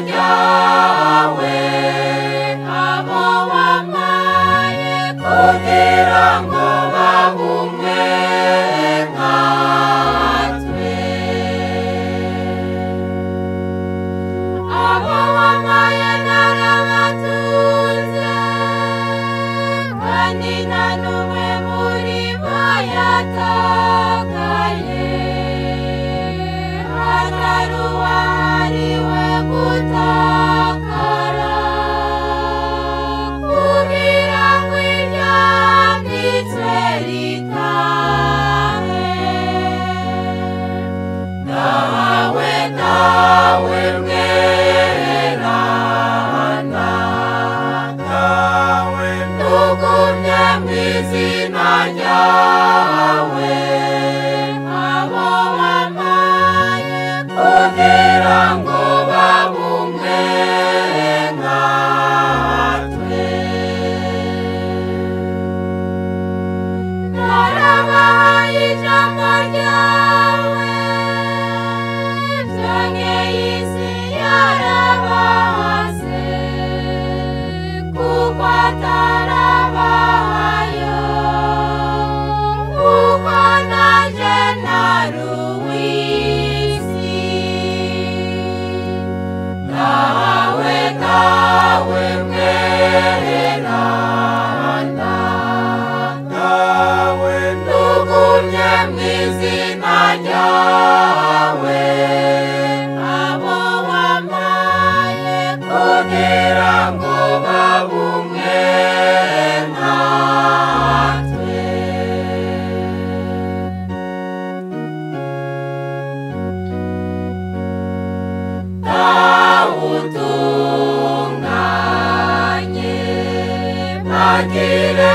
ryawe abo wamaye kugira ngo babumwe nkatwe abo wamaye narabatunze kandi nta n'umwe muri bo yatakaye hatari uwahariwe gutakara kugira ngo iryanditswe ritahe dawe dawe mweranda dawe tugumye mu izina ryawe abo wamaye kugira ngo babumwe nkatwe narabahaye ijambo ryawe byongeye isi yarabahase kuko atarabahayo kuko naje nari uw'isi dawe dawe mweranda dawe tugumye mu izina ryawe abo wamaye kugira ngo babumwe nkatwe dawe utunganye bagire